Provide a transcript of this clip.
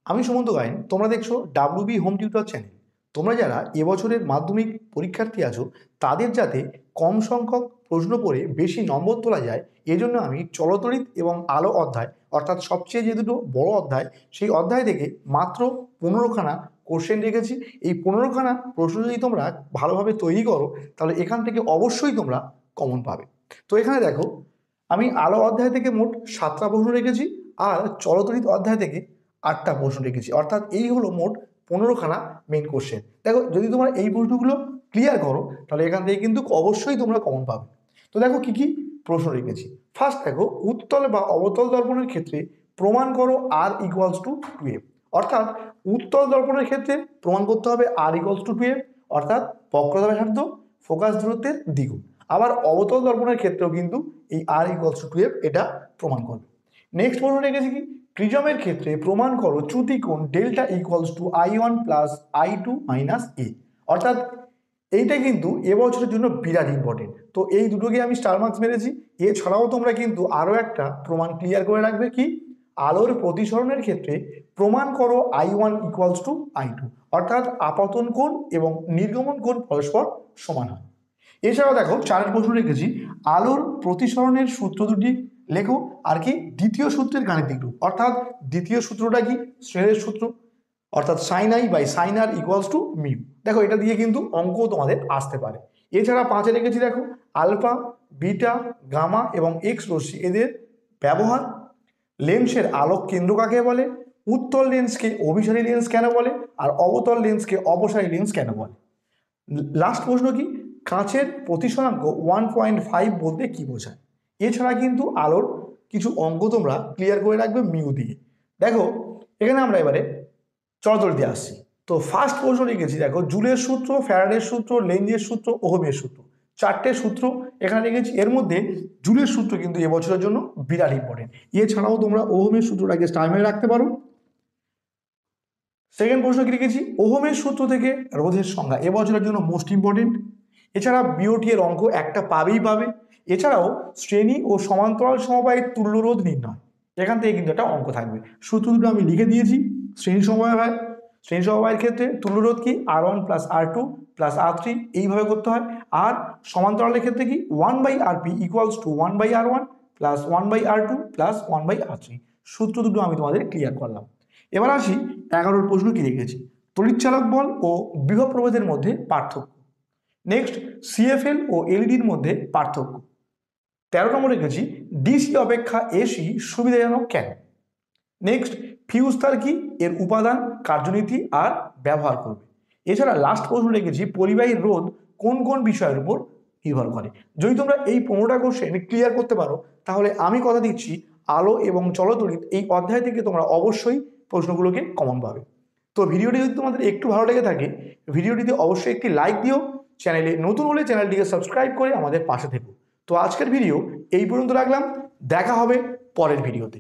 আমি সুমন্ত গায়েন, তোমরা দেখছো ডাব্লিউবি হোম টিউটর চ্যানেল। তোমরা যারা এবছরের মাধ্যমিক পরীক্ষার্থী আছো তাদের যাতে কম সংখ্যক প্রশ্ন পড়ে বেশি নম্বর তোলা যায়, এজন্য আমি চলতরিৎ এবং আলো অধ্যায় অর্থাৎ সবচেয়ে যে দুটো বড় অধ্যায় সেই অধ্যায় থেকে মাত্র 15খানা কোশ্চেন রেখেছি। এই 15খানা প্রশ্ন যদি তোমরা ভালোভাবে তৈরি করো তাহলে এখান থেকে অবশ্যই তোমরা কমন পাবে। তো এখানে দেখো, আমি আলো অধ্যায় থেকে মোট 7টা প্রশ্ন রেখেছি আর চলতরিৎ অধ্যায় থেকে 8টা প্রশ্ন রেখেছি, অর্থাৎ এই হলো মোট 15খানা মেন কোশ্চেন। দেখো, যদি তোমরা এই প্রশ্নগুলো ক্লিয়ার করো তাহলে এখান থেকে কিন্তু অবশ্যই তোমরা কমন পাবে। তো দেখো কি কি প্রশ্ন রেখেছি। ফার্স্ট দেখো, উত্তল বা অবতল দর্পণের ক্ষেত্রে প্রমাণ করো আর ইকুয়ালস টু 2f। অর্থাৎ উত্তল দর্পণের ক্ষেত্রে প্রমাণ করতে হবে আর ইকুয়ালস টু 2f, অর্থাৎ বক্রতা ব্যাসার্ধ ফোকাস দূরত্বের দ্বিগুণ। আবার অবতল দর্পণের ক্ষেত্রেও কিন্তু এই আর ইকুয়ালস টু 2f এটা প্রমাণ করবে। নেক্সট প্রশ্ন রেখেছি কি, প্রিজমের ক্ষেত্রে প্রমাণ করো চ্যুতিকোণ delta equals to I1 plus I2 minus A. অর্থাৎ এইটা কিন্তু এবছরের জন্য বিরাট ইম্পর্টেন্ট। তো এই দুটোকে আমি স্টার মার্কস মেরেছি। এছাড়াও তোমরা কিন্তু আরও একটা প্রমাণ ক্লিয়ার করে রাখবে কি, আলোর প্রতিসরণের ক্ষেত্রে প্রমাণ করো I1 ইকুয়ালস টু I2, অর্থাৎ আপতন কোণ এবং নির্গমন কোণ পরস্পর সমান হয়। এছাড়াও দেখো, চারের প্রশ্ন রেখেছি আলোর প্রতিসরণের সূত্র দুটি লেখো। আর কি, দ্বিতীয় সূত্রের গাণিতিক রূপ, অর্থাৎ দ্বিতীয় সূত্রটা কি, স্নেলের সূত্র, অর্থাৎ sine i by sine r equals to mu. দেখো, এটা দিয়ে কিন্তু অঙ্ক তোমাদের আসতে পারে। এছাড়া 5-এ রেখেছি দেখো, আলফা, বিটা, গামা এবং এক্স রশ্মি এদের ব্যবহার, লেন্সের আলোক কেন্দ্র কাকে বলে, উত্তল লেন্সকে অভিসারী লেন্স কেন বলে, আর অবতল লেন্সকে অপসারী লেন্স কেন বলে। লাস্ট প্রশ্ন কি, কাঁচের প্রতিসরাঙ্ক 1.5 বলতে কি বোঝায়। এছাড়া কিন্তু আলোর কিছু অঙ্ক তোমরা ক্লিয়ার করে রাখবে মিউ দিয়ে। দেখো, এখানে আমরা এবারে চলতরিতে আসছি। তো ফার্স্ট প্রশ্ন লিখেছি দেখো, জুলের সূত্র, ফ্যারাডের সূত্র, লেঞ্জের সূত্র, ওহমের সূত্র, 4টে সূত্র এখানে লিখেছি। এর মধ্যে জুলের সূত্র কিন্তু এবছরের জন্য বিরাট ইম্পর্টেন্ট। এছাড়াও তোমরা ওহমের সূত্রটাকে স্টার মেরে রাখতে পারো। সেকেন্ড প্রশ্ন কি লিখেছি, ওহমের সূত্র থেকে রোধের সংজ্ঞা এবছরের জন্য মোস্ট ইম্পর্টেন্ট। এছাড়া বিওটি এর অঙ্ক একটা পাবেই পাবে। এছাড়াও শ্রেণী ও সমান্তরাল সমবায়ের তুল্য রোধ নির্ণয়, এখান থেকে কিন্তু একটা অঙ্ক থাকবে। সূত্র দুটো আমি লিখে দিয়েছি। শ্রেণী সমবায়ের ক্ষেত্রে তুল্য রোধ কি, R1 plus R2 plus R3 এইভাবে করতে হয়। আর সমান্তরালের ক্ষেত্রে কি, 1/RP equals to 1/R1 plus 1/R2 plus 1/R3। সূত্র দুটো আমি তোমাদের ক্লিয়ার করলাম। এবার আসি 11 প্রশ্ন কি রেখেছি, তড়িৎচালক বল ও বিভব প্রভেদের মধ্যে পার্থক্য। নেক্সট, সিএফএল ও এলইডির মধ্যে পার্থক্য। 13 নম্বর রেখেছি, ডিসি অপেক্ষা এসি সুবিধাজনক কেন। নেক্সট, ফিউজ তার কি, এর উপাদান, কার্যনীতি আর ব্যবহার করবে। এছাড়া লাস্ট প্রশ্ন রেখেছি, পরিবাহী রোধ কোন কোন বিষয়ের উপর নির্ভর করে। যদি তোমরা এই 15টা কোশ্চেন ক্লিয়ার করতে পারো তাহলে আমি কথা দিচ্ছি আলো এবং চলতরিৎ এই অধ্যায় থেকে তোমরা অবশ্যই প্রশ্নগুলোকে কমন পাবে। তো ভিডিওটি যদি তোমাদের একটু ভালো লেগে থাকে ভিডিওটিতে অবশ্যই একটি লাইক দিও, চ্যানেলে নতুন হলে চ্যানেলটিকে সাবস্ক্রাইব করে আমাদের পাশে থেকো। তো আজকের ভিডিও এই পর্যন্ত রাখলাম, দেখা হবে পরের ভিডিওতে।